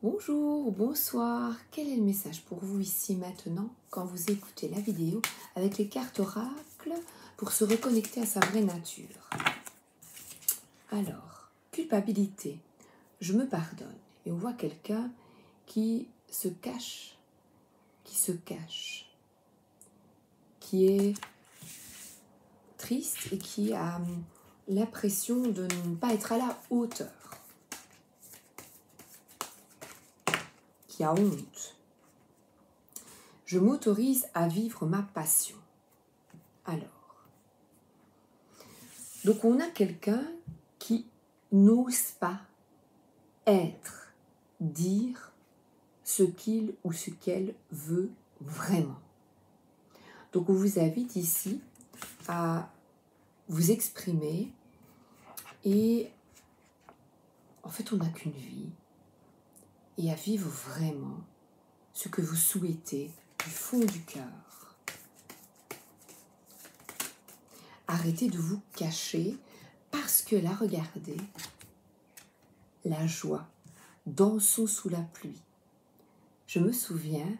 Bonjour ou bonsoir, quel est le message pour vous ici maintenant quand vous écoutez la vidéo avec les cartes oracles pour se reconnecter à sa vraie nature? Alors, culpabilité, je me pardonne. Et on voit quelqu'un qui se cache, qui est triste et qui a l'impression de ne pas être à la hauteur, qui a honte. Je m'autorise à vivre ma passion. Alors, donc on a quelqu'un qui n'ose pas être, dire ce qu'il ou ce qu'elle veut vraiment. Donc on vous invite ici à vous exprimer et en fait on n'a qu'une vie et à vivre vraiment ce que vous souhaitez du fond du cœur. Arrêtez de vous cacher parce que là, regardez, la joie, dansons sous la pluie. Je me souviens,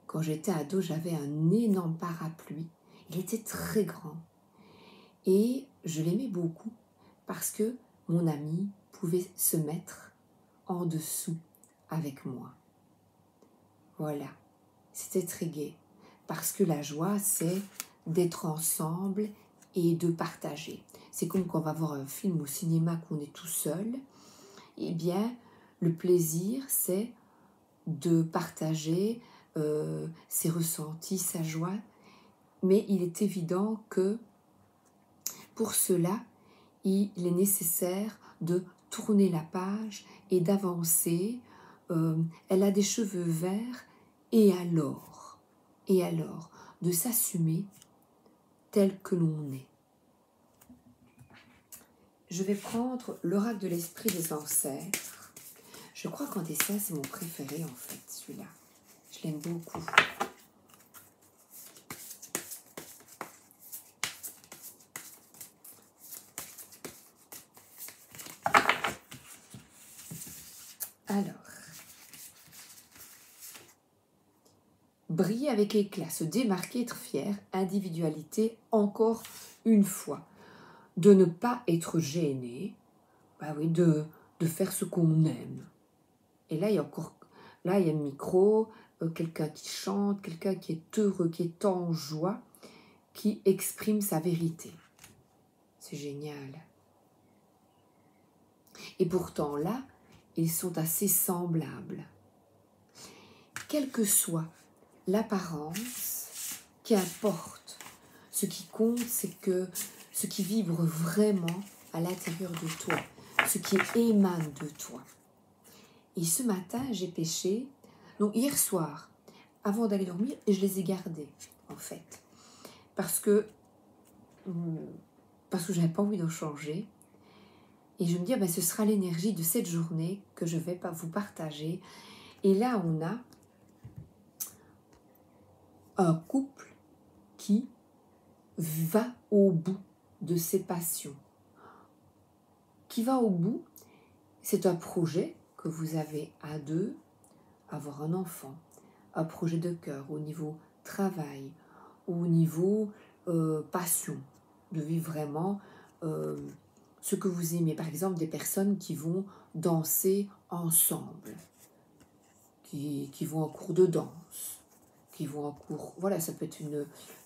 quand j'étais ado, j'avais un énorme parapluie. Il était très grand et je l'aimais beaucoup parce que mon ami pouvait se mettre en dessous avec moi. Voilà, c'était très gai parce que la joie, c'est d'être ensemble et de partager. C'est comme quand on va voir un film au cinéma qu'on est tout seul. Eh bien, le plaisir, c'est de partager ses ressentis, sa joie. Mais il est évident que pour cela, il est nécessaire de tourner la page et d'avancer. Elle a des cheveux verts et alors, de s'assumer tel que l'on est. Je vais prendre l'oracle de l'esprit des ancêtres. Je crois qu'en dessin, c'est mon préféré en fait, celui-là. Je l'aime beaucoup. Alors, briller avec éclat, se démarquer, être fier, individualité, encore une fois. De ne pas être gêné, bah oui, de faire ce qu'on aime. Et là, il y a le micro, quelqu'un qui chante, quelqu'un qui est heureux, qui est en joie, qui exprime sa vérité. C'est génial. Et pourtant, là, ils sont assez semblables. Quelle que soit l'apparence, qu'importe, ce qui compte, c'est que ce qui vibre vraiment à l'intérieur de toi, ce qui émane de toi. Et ce matin, j'ai pêché, donc hier soir, avant d'aller dormir, et je les ai gardés, en fait. Parce que je n'avais pas envie d'en changer. Et je me dis, ce sera l'énergie de cette journée que je vais vous partager. Et là, on a un couple qui va au bout de ses passions. Qui va au bout, c'est un projet que vous avez à deux, avoir un enfant, un projet de cœur au niveau travail, au niveau passion, de vivre vraiment ce que vous aimez. Par exemple, des personnes qui vont danser ensemble, qui vont en cours de danse, qui vont en cours, voilà, ça peut être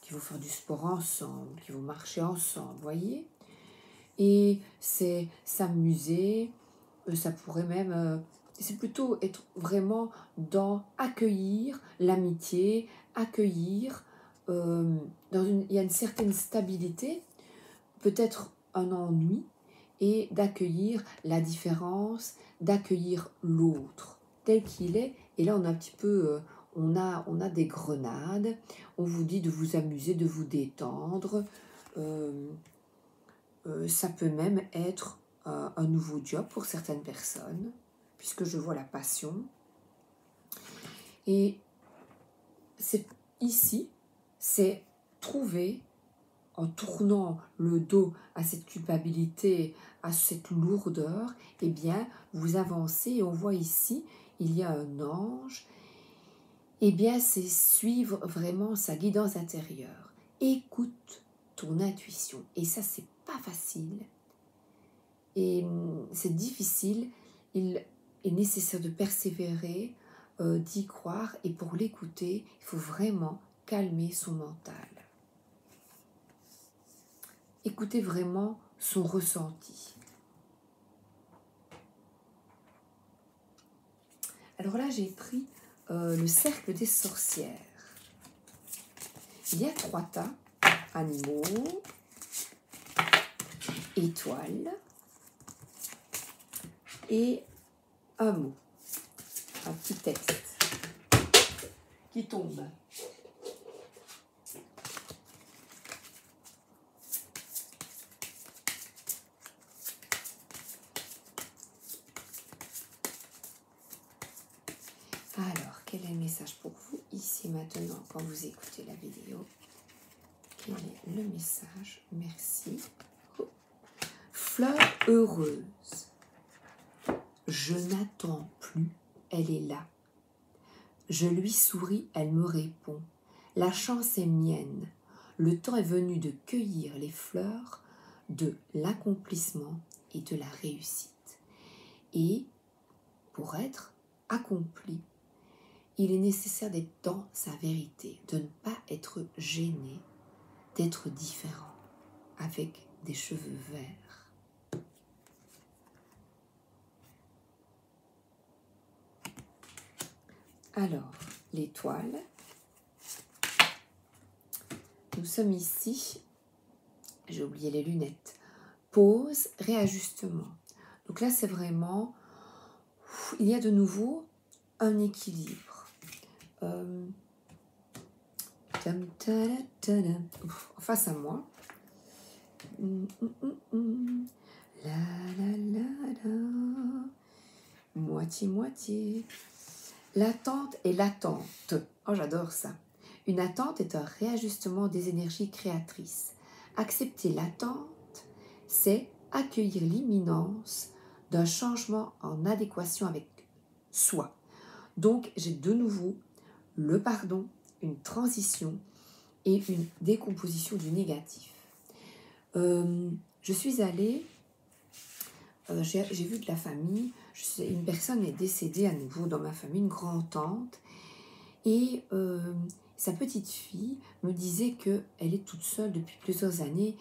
qui vont faire du sport ensemble, qui vont marcher ensemble, voyez. Et c'est s'amuser, ça pourrait même, c'est plutôt être vraiment dans accueillir l'amitié, accueillir, il y a une certaine stabilité, peut-être un ennui, et d'accueillir la différence, d'accueillir l'autre tel qu'il est. Et là, on a un petit peu, on a des grenades, on vous dit de vous amuser, de vous détendre. Ça peut même être un nouveau job pour certaines personnes, puisque je vois la passion. Et ici, c'est trouver, en tournant le dos à cette culpabilité, à cette lourdeur, eh bien, vous avancez et on voit ici, il y a un ange. Eh bien, c'est suivre vraiment sa guidance intérieure. Écoute ton intuition. Et ça, c'est pas facile. Et c'est difficile. Il est nécessaire de persévérer, d'y croire. Et pour l'écouter, il faut vraiment calmer son mental. Écoutez vraiment son ressenti. Alors là, j'ai pris le cercle des sorcières. Il y a 3 tas, animaux, étoiles et un mot, un petit texte qui tombe. Alors, quel est le message pour vous ici maintenant quand vous écoutez la vidéo? Quel est le message? Merci. Oh. Fleur heureuse. Je n'attends plus, elle est là. Je lui souris, elle me répond. La chance est mienne. Le temps est venu de cueillir les fleurs de l'accomplissement et de la réussite. Et pour être accompli, il est nécessaire d'être dans sa vérité, de ne pas être gêné, d'être différent, avec des cheveux verts. Alors, l'étoile. Nous sommes ici, j'ai oublié les lunettes. Pause, réajustement. Donc là, c'est vraiment, il y a de nouveau un équilibre. Face à moi. La la la la. Moitié. L'attente et l'attente. Oh, j'adore ça. Une attente est un réajustement des énergies créatrices. Accepter l'attente, c'est accueillir l'imminence d'un changement en adéquation avec soi. Donc, j'ai de nouveau le pardon, une transition et une décomposition du négatif. Je suis allée, j'ai vu de la famille, une personne est décédée à nouveau dans ma famille, une grand-tante, et sa petite fille me disait qu'elle est toute seule depuis plusieurs années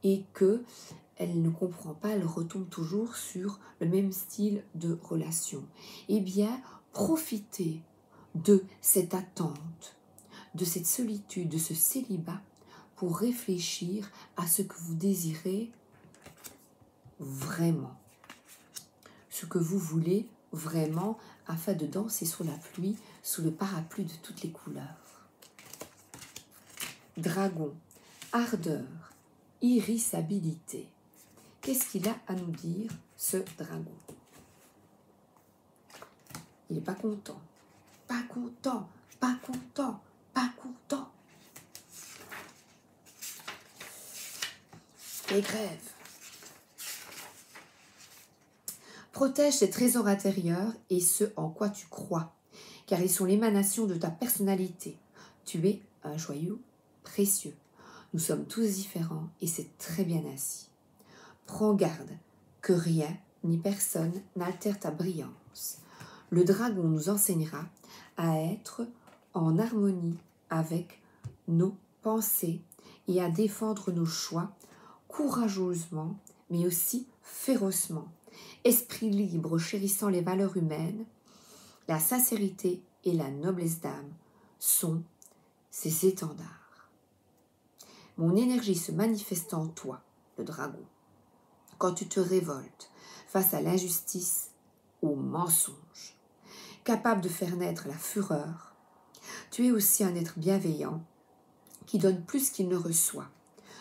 et qu'elle ne comprend pas, elle retombe toujours sur le même style de relation. Eh bien, profitez de cette attente, de cette solitude, de ce célibat pour réfléchir à ce que vous désirez vraiment, ce que vous voulez vraiment afin de danser sous la pluie, sous le parapluie de toutes les couleurs. Dragon, ardeur, irrissabilité. Qu'est-ce qu'il a à nous dire, ce dragon? Il n'est pas content. Pas content, pas content, pas content. Et grève. Protège tes trésors intérieurs et ce en quoi tu crois, car ils sont l'émanation de ta personnalité. Tu es un joyau précieux. Nous sommes tous différents et c'est très bien ainsi. Prends garde que rien ni personne n'altère ta brillance. Le dragon nous enseignera à être en harmonie avec nos pensées et à défendre nos choix courageusement, mais aussi férocement. Esprit libre chérissant les valeurs humaines, la sincérité et la noblesse d'âme sont ses étendards. Mon énergie se manifeste en toi, le dragon, quand tu te révoltes face à l'injustice, au mensonge. Capable de faire naître la fureur, tu es aussi un être bienveillant qui donne plus qu'il ne reçoit.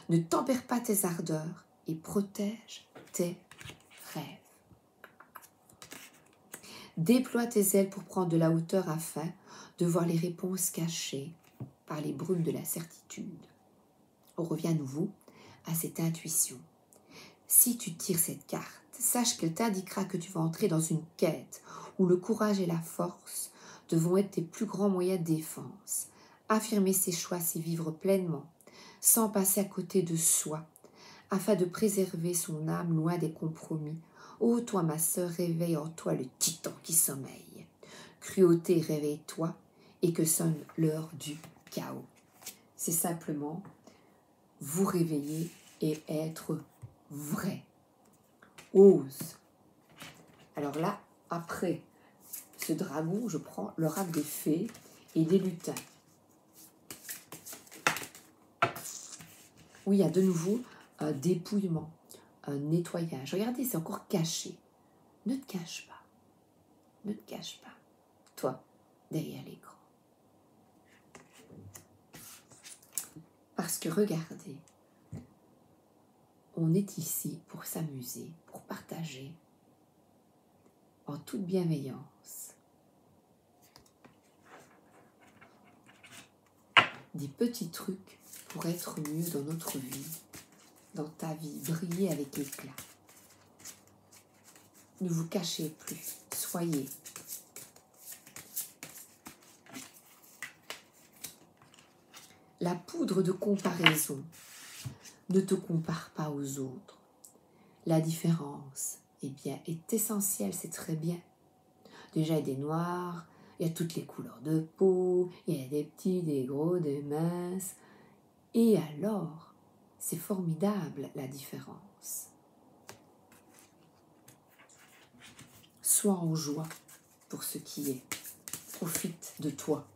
Ne tempère pas tes ardeurs et protège tes rêves. Déploie tes ailes pour prendre de la hauteur afin de voir les réponses cachées par les brumes de la certitude. On revient à nouveau à cette intuition. Si tu tires cette carte, sache qu'elle t'indiquera que tu vas entrer dans une quête où le courage et la force devront être tes plus grands moyens de défense. Affirmer ses choix, c'est vivre pleinement, sans passer à côté de soi, afin de préserver son âme loin des compromis. Ô toi, ma sœur, réveille en toi le titan qui sommeille. Cruauté, réveille-toi, et que sonne l'heure du chaos. C'est simplement vous réveiller et être vrai. Ose. Alors là, après ce dragon, je prends l'oracle des fées et des lutins. Oui, il y a de nouveau un dépouillement, un nettoyage. Regardez, c'est encore caché. Ne te cache pas. Ne te cache pas. Toi, derrière l'écran. Parce que regardez, on est ici pour s'amuser, pour partager en toute bienveillance des petits trucs pour être mieux dans notre vie, dans ta vie, briller avec éclat. Ne vous cachez plus, soyez. La poudre de comparaison, ne te compare pas aux autres. La différence, eh bien, est essentielle, c'est très bien. Déjà, il y a des noirs, il y a toutes les couleurs de peau, il y a des petits, des gros, des minces. Et alors, c'est formidable la différence. Sois en joie pour ce qui est. Profite de toi.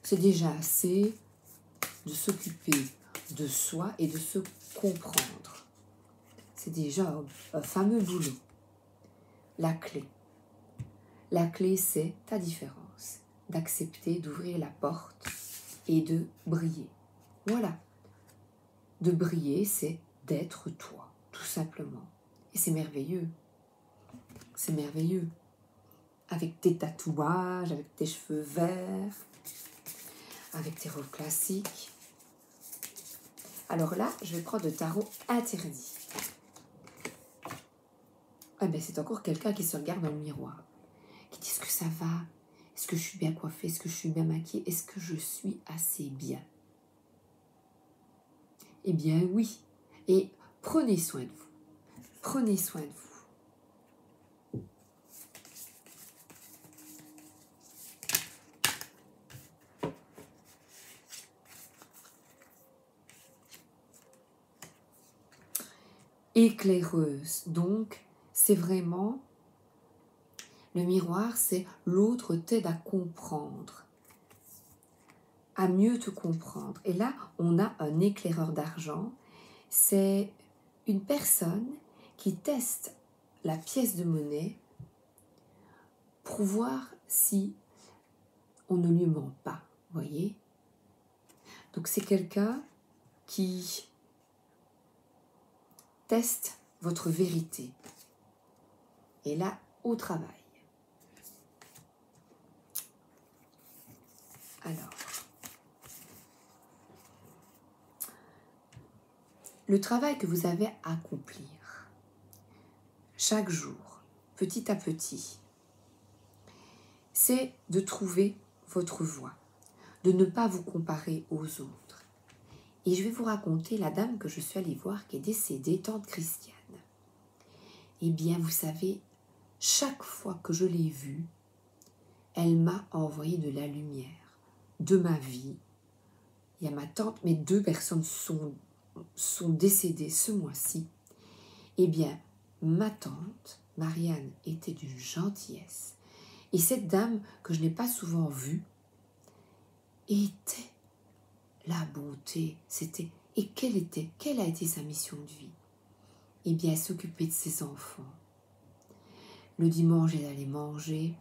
C'est déjà assez de s'occuper de soi et de se comprendre. C'est déjà un fameux boulot. La clé, c'est ta différence. D'accepter, d'ouvrir la porte et de briller. Voilà. De briller, c'est d'être toi, tout simplement. Et c'est merveilleux. C'est merveilleux. Avec tes tatouages, avec tes cheveux verts, avec tes robes classiques. Alors là, je vais prendre le tarot interdit. Ah ben, c'est encore quelqu'un qui se regarde dans le miroir, qui dit: est-ce que ça va? Est-ce que je suis bien coiffée? Est-ce que je suis bien maquillée? Est-ce que je suis assez bien? Eh bien oui. Et prenez soin de vous. Prenez soin de vous. Éclaireuse. Donc, c'est vraiment... Le miroir, c'est l'autre t'aide à comprendre, à mieux te comprendre. Et là, on a un éclaireur d'argent. C'est une personne qui teste la pièce de monnaie pour voir si on ne lui ment pas, voyez. Donc c'est quelqu'un qui teste votre vérité. Et là, au travail. Alors, le travail que vous avez à accomplir chaque jour, petit à petit, c'est de trouver votre voie, de ne pas vous comparer aux autres. Et je vais vous raconter la dame que je suis allée voir qui est décédée, tante Christiane. Eh bien, vous savez, chaque fois que je l'ai vue, elle m'a envoyé de la lumière, de ma vie. Il y a ma tante, mais 2 personnes sont décédées ce mois-ci. Eh bien, ma tante, Marianne, était d'une gentillesse. Et cette dame, que je n'ai pas souvent vue, était la bonté. Et quelle a été sa mission de vie? Eh bien, s'occuper de ses enfants. Le dimanche, elle allait manger.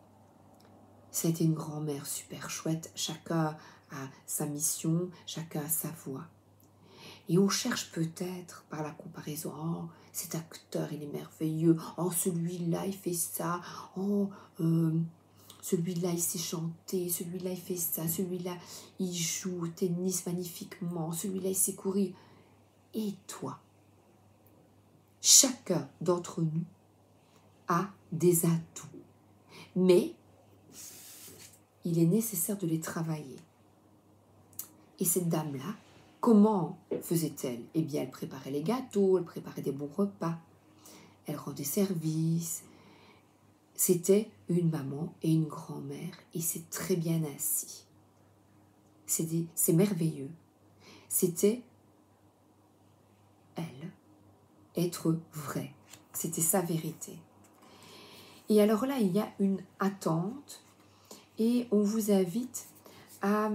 C'était une grand-mère super chouette. Chacun a sa mission, chacun a sa voix. Et on cherche peut-être par la comparaison: oh, cet acteur, il est merveilleux. Oh, celui-là, il fait ça. Oh, celui-là, il sait chanter. Celui-là, il fait ça. Celui-là, il joue au tennis magnifiquement. Celui-là, il sait courir. Et toi? chacun d'entre nous a des atouts. Mais il est nécessaire de les travailler. Et cette dame-là, comment faisait-elle? Eh bien, elle préparait les gâteaux, elle préparait des bons repas, elle rendait service. C'était une maman et une grand-mère, et c'est très bien ainsi. C'est merveilleux. C'était elle, être vraie. C'était sa vérité. Et alors là, il y a une attente, et on vous invite à...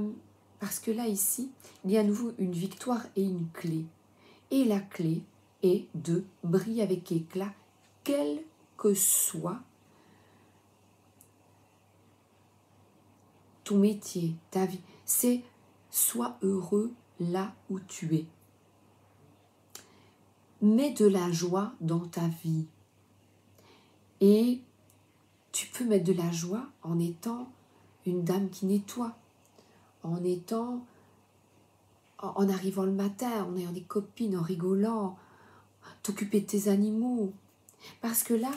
Parce que là, ici, il y a à nouveau une victoire et une clé. Et la clé est de briller avec éclat, quel que soit ton métier, ta vie. C'est sois heureux là où tu es. Mets de la joie dans ta vie. Et tu peux mettre de la joie en étant une dame qui nettoie, en arrivant le matin, en ayant des copines, en rigolant, t'occuper de tes animaux. Parce que là,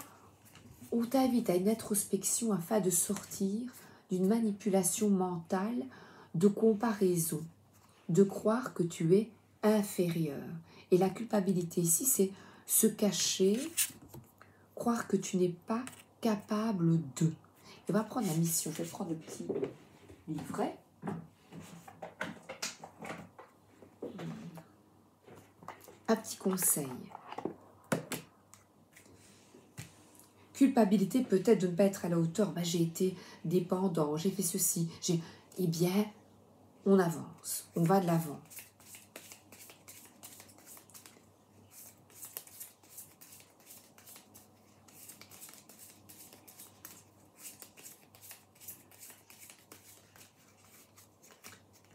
on t'invite à une introspection afin de sortir d'une manipulation mentale, de comparaison, de croire que tu es inférieur. Et la culpabilité ici, c'est se cacher, croire que tu n'es pas capable de. Et on va prendre la mission. Je vais prendre le petit livret. Un petit conseil. Culpabilité peut-être de ne pas être à la hauteur. Ben, j'ai été dépendant, j'ai fait ceci. Eh bien, on avance, on va de l'avant.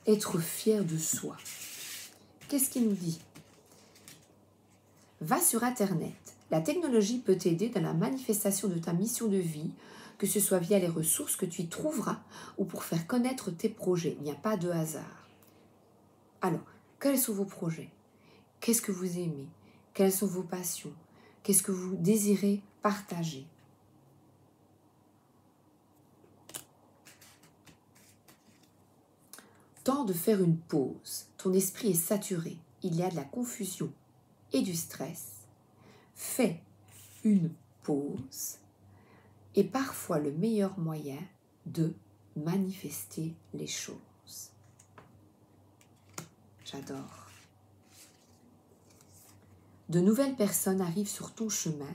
Être fier de soi. Qu'est-ce qu'il nous dit? Va sur Internet. La technologie peut t'aider dans la manifestation de ta mission de vie, que ce soit via les ressources que tu y trouveras ou pour faire connaître tes projets. Il n'y a pas de hasard. Alors, quels sont vos projets? Qu'est-ce que vous aimez? Quelles sont vos passions? Qu'est-ce que vous désirez partager? Temps de faire une pause. Ton esprit est saturé. Il y a de la confusion et du stress. Fais une pause est parfois le meilleur moyen de manifester les choses. J'adore. De nouvelles personnes arrivent sur ton chemin,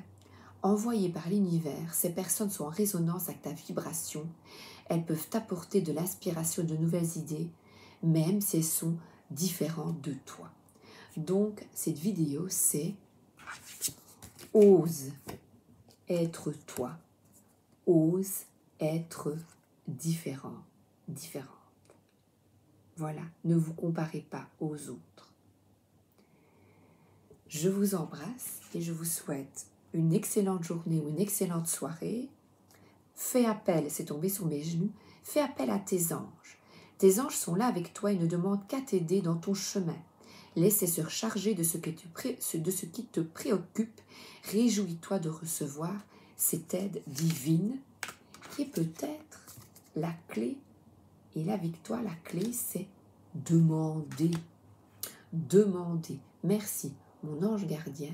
envoyées par l'univers. Ces personnes sont en résonance avec ta vibration. Elles peuvent t'apporter de l'inspiration, de nouvelles idées, même si elles sont différentes de toi. Donc, cette vidéo, c'est ose être toi. Ose être différent, différente. Voilà, ne vous comparez pas aux autres. Je vous embrasse et je vous souhaite une excellente journée ou une excellente soirée. Fais appel, c'est tombé sur mes genoux, fais appel à tes anges. Tes anges sont là avec toi et ne demandent qu'à t'aider dans ton chemin. Laisse-les se charger de ce qui te préoccupe. Réjouis-toi de recevoir cette aide divine qui est peut-être la clé. Et la victoire, la clé, c'est demander. Demander. Merci, mon ange gardien,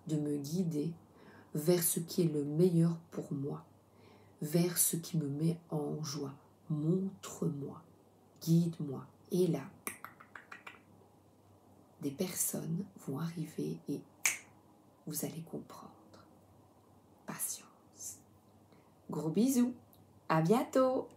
de me guider vers ce qui est le meilleur pour moi, vers ce qui me met en joie. Montre-moi, guide-moi. Et là, des personnes vont arriver et vous allez comprendre. Patience. Gros bisous. À bientôt.